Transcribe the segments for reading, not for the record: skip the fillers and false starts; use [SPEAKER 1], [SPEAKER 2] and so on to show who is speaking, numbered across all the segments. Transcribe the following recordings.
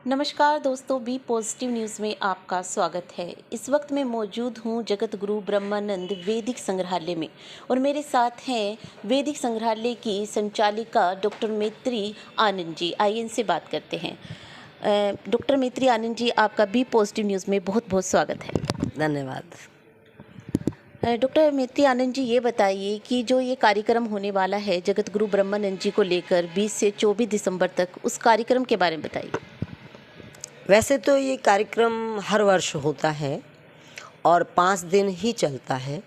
[SPEAKER 1] नमस्कार दोस्तों, B positive news में आपका स्वागत है। इस वक्त मैं मौजूद हूँ जगत गुरु ब्रह्मानंद वैदिक संग्रहालय में और मेरे साथ हैं वैदिक संग्रहालय की संचालिका डॉक्टर मैत्री आनंद जी। आइए इनसे बात करते हैं। डॉक्टर मैत्री आनंद जी, आपका बी पॉजिटिव न्यूज़ में बहुत बहुत स्वागत है।
[SPEAKER 2] धन्यवाद।
[SPEAKER 1] डॉक्टर मैत्री आनंद जी, ये बताइए कि जो ये कार्यक्रम होने वाला है जगत गुरु ब्रह्मानंद जी को लेकर 20 से 24 दिसंबर तक, उस कार्यक्रम के बारे में बताइए।
[SPEAKER 2] वैसे तो ये कार्यक्रम हर वर्ष होता है और 5 दिन ही चलता है।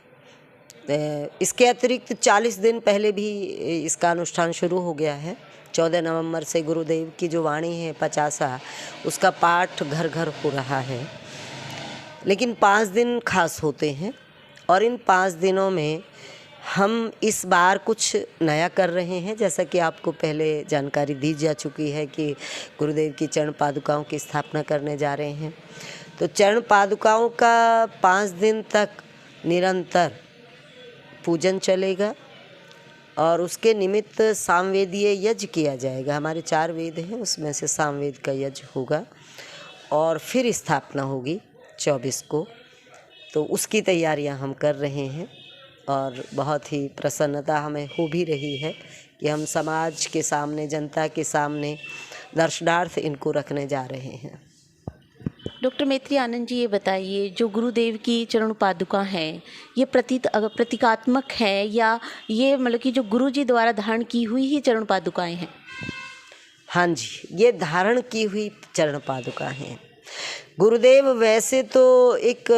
[SPEAKER 2] इसके अतिरिक्त 40 दिन पहले भी इसका अनुष्ठान शुरू हो गया है। 14 नवंबर से गुरुदेव की जो वाणी है 50, उसका पाठ घर घर हो रहा है। लेकिन 5 दिन खास होते हैं और इन 5 दिनों में हम इस बार कुछ नया कर रहे हैं। जैसा कि आपको पहले जानकारी दी जा चुकी है कि गुरुदेव की चरण पादुकाओं की स्थापना करने जा रहे हैं। तो चरण पादुकाओं का 5 दिन तक निरंतर पूजन चलेगा और उसके निमित्त सामवेदीय यज्ञ किया जाएगा। हमारे 4 वेद हैं, उसमें से सामवेद का यज्ञ होगा और फिर स्थापना होगी 24 को। तो उसकी तैयारियां हम कर रहे हैं और बहुत ही प्रसन्नता हमें हो भी रही है कि हम समाज के सामने, जनता के सामने दर्शनार्थ इनको रखने जा रहे हैं।
[SPEAKER 1] डॉक्टर मैत्री आनंद जी, ये बताइए, जो गुरुदेव की चरण पादुका हैं, ये प्रतीकात्मक है या ये मतलब कि जो गुरु जी द्वारा धारण की हुई ही चरण पादुकाएं हैं?
[SPEAKER 2] हाँ जी, ये धारण की हुई चरण पादुका हैं। गुरुदेव वैसे तो एक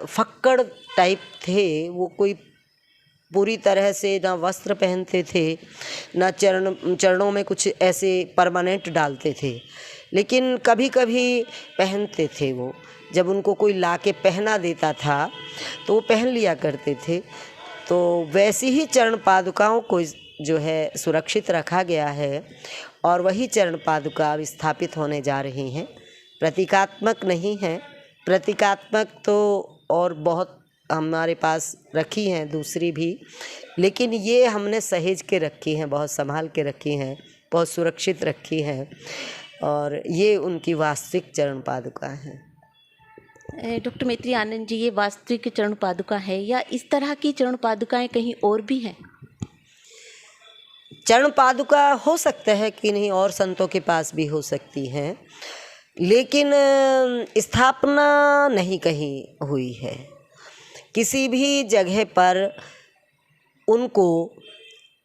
[SPEAKER 2] फक्कड़ टाइप थे। वो कोई पूरी तरह से ना वस्त्र पहनते थे, ना चरणों में कुछ ऐसे परमानेंट डालते थे, लेकिन कभी कभी पहनते थे। वो जब उनको कोई ला के पहना देता था तो वो पहन लिया करते थे। तो वैसी ही चरण पादुकाओं को जो है सुरक्षित रखा गया है और वही चरण पादुका अब स्थापित होने जा रही हैं। प्रतीकात्मक नहीं है। प्रतीकात्मक तो और बहुत हमारे पास रखी हैं दूसरी भी, लेकिन ये हमने सहेज के रखी हैं, बहुत संभाल के रखी हैं, बहुत सुरक्षित रखी हैं और ये उनकी वास्तविक चरण पादुका हैं।
[SPEAKER 1] डॉक्टर मैत्री आनंद जी, ये वास्तविक चरण पादुका है या इस तरह की चरण पादुकाएं कहीं और भी हैं?
[SPEAKER 2] चरण पादुका हो सकता है कि नहीं और संतों के पास भी हो सकती हैं, लेकिन स्थापना नहीं कहीं हुई है। किसी भी जगह पर उनको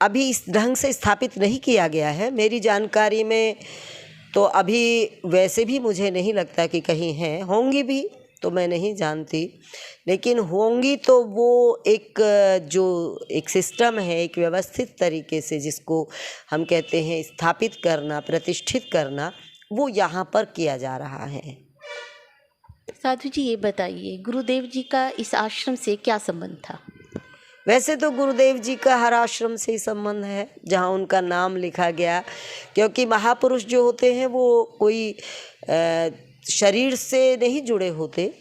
[SPEAKER 2] अभी इस ढंग से स्थापित नहीं किया गया है। मेरी जानकारी में तो अभी वैसे भी मुझे नहीं लगता कि कहीं हैं। होंगी भी तो मैं नहीं जानती, लेकिन होंगी तो वो एक सिस्टम है, एक व्यवस्थित तरीके से जिसको हम कहते हैं स्थापित करना, प्रतिष्ठित करना, वो यहाँ पर किया जा रहा है।
[SPEAKER 1] साधु जी, ये बताइए, गुरुदेव जी का इस आश्रम से क्या संबंध था?
[SPEAKER 2] वैसे तो गुरुदेव जी का हर आश्रम से ही संबंध है जहाँ उनका नाम लिखा गया, क्योंकि महापुरुष जो होते हैं वो कोई शरीर से नहीं जुड़े होते।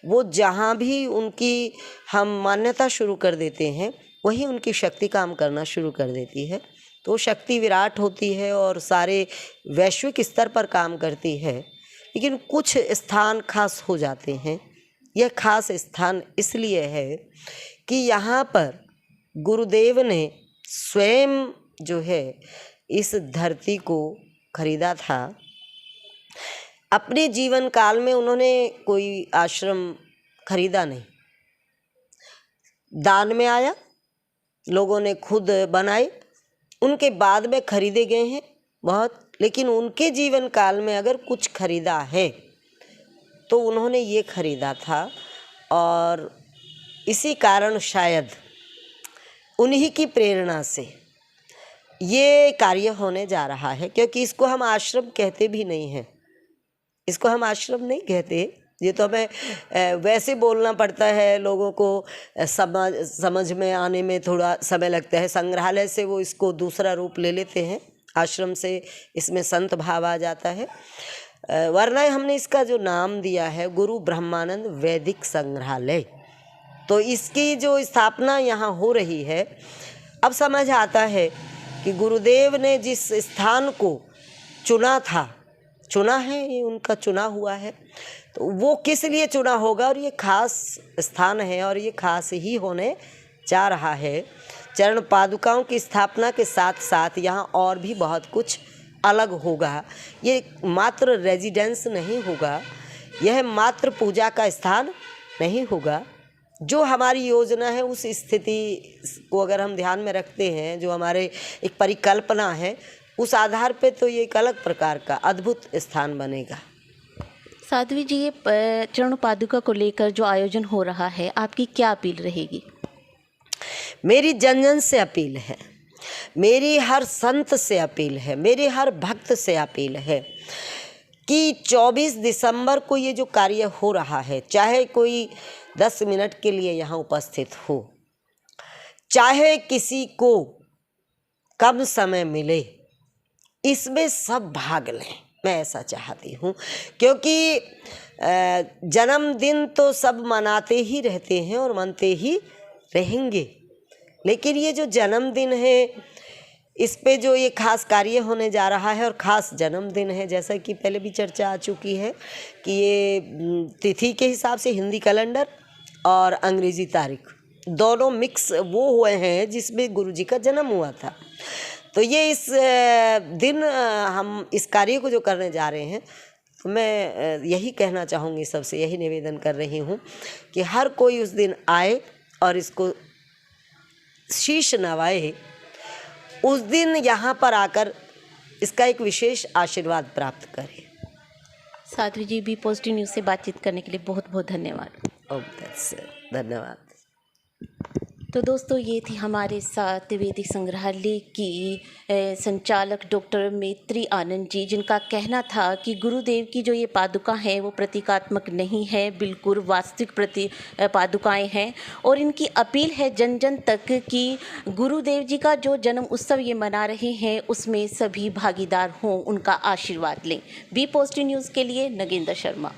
[SPEAKER 2] वो जहाँ भी उनकी हम मान्यता शुरू कर देते हैं वहीं उनकी शक्ति काम करना शुरू कर देती है। तो शक्ति विराट होती है और सारे वैश्विक स्तर पर काम करती है, लेकिन कुछ स्थान खास हो जाते हैं। यह खास स्थान इसलिए है कि यहाँ पर गुरुदेव ने स्वयं जो है इस धरती को खरीदा था। अपने जीवन काल में उन्होंने कोई आश्रम खरीदा नहीं, दान में आया, लोगों ने खुद बनाए, उनके बाद में खरीदे गए हैं बहुत। लेकिन उनके जीवन काल में अगर कुछ खरीदा है तो उन्होंने ये खरीदा था और इसी कारण शायद उन्हीं की प्रेरणा से ये कार्य होने जा रहा है। क्योंकि इसको हम आश्रम कहते भी नहीं हैं, इसको हम आश्रम नहीं कहते। ये तो हमें वैसे बोलना पड़ता है, लोगों को समझ में आने में थोड़ा समय लगता है। संग्रहालय से वो इसको दूसरा रूप ले लेते हैं, आश्रम से इसमें संत भाव आ जाता है। वरना हमने इसका जो नाम दिया है गुरु ब्रह्मानंद वैदिक संग्रहालय। तो इसकी जो स्थापना यहाँ हो रही है, अब समझ आता है कि गुरुदेव ने जिस स्थान को चुना था चुना है, ये उनका चुना हुआ है, तो वो किस लिए चुना होगा और ये खास स्थान है और ये खास ही होने जा रहा है। चरण पादुकाओं की स्थापना के साथ साथ यहाँ और भी बहुत कुछ अलग होगा। ये मात्र रेजिडेंस नहीं होगा, यह मात्र पूजा का स्थान नहीं होगा। जो हमारी योजना है उस स्थिति को अगर हम ध्यान में रखते हैं, जो हमारे एक परिकल्पना है, उस आधार पे तो ये एक अलग प्रकार का अद्भुत स्थान बनेगा।
[SPEAKER 1] साध्वी जी, ये चरण पादुका को लेकर जो आयोजन हो रहा है, आपकी क्या अपील रहेगी?
[SPEAKER 2] मेरी जन जन से अपील है, मेरी हर संत से अपील है, मेरी हर भक्त से अपील है कि 24 दिसंबर को ये जो कार्य हो रहा है, चाहे कोई 10 मिनट के लिए यहाँ उपस्थित हो, चाहे किसी को कम समय मिले, इसमें सब भाग लें। मैं ऐसा चाहती हूँ, क्योंकि जन्मदिन तो सब मनाते ही रहते हैं और मनते ही रहेंगे, लेकिन ये जो जन्मदिन है, इस पे जो ये खास कार्य होने जा रहा है और ख़ास जन्मदिन है, जैसा कि पहले भी चर्चा आ चुकी है कि ये तिथि के हिसाब से हिंदी कैलेंडर और अंग्रेज़ी तारीख दोनों मिक्स वो हुए हैं जिसमें गुरुजी का जन्म हुआ था। तो ये इस दिन हम इस कार्य को जो करने जा रहे हैं, तो मैं यही कहना चाहूँगी, सबसे यही निवेदन कर रही हूँ कि हर कोई उस दिन आए और इसको शीश नवाए, उस दिन यहाँ पर आकर इसका एक विशेष आशीर्वाद प्राप्त करें।
[SPEAKER 1] साध्वी जी, बी पॉजिटिव न्यूज़ से बातचीत करने के लिए बहुत बहुत धन्यवाद।
[SPEAKER 2] धन्यवाद।
[SPEAKER 1] तो दोस्तों, ये थी हमारे साथ वैदिक संग्रहालय की संचालक डॉक्टर मैत्री आनंद जी, जिनका कहना था कि गुरुदेव की जो ये पादुका है वो प्रतीकात्मक नहीं है, बिल्कुल वास्तविक पादुकाएं हैं। और इनकी अपील है जन जन तक कि गुरुदेव जी का जो जन्म उत्सव ये मना रहे हैं उसमें सभी भागीदार हों, उनका आशीर्वाद लें। बी पॉजिटिव न्यूज़ के लिए नगेंद्र शर्मा।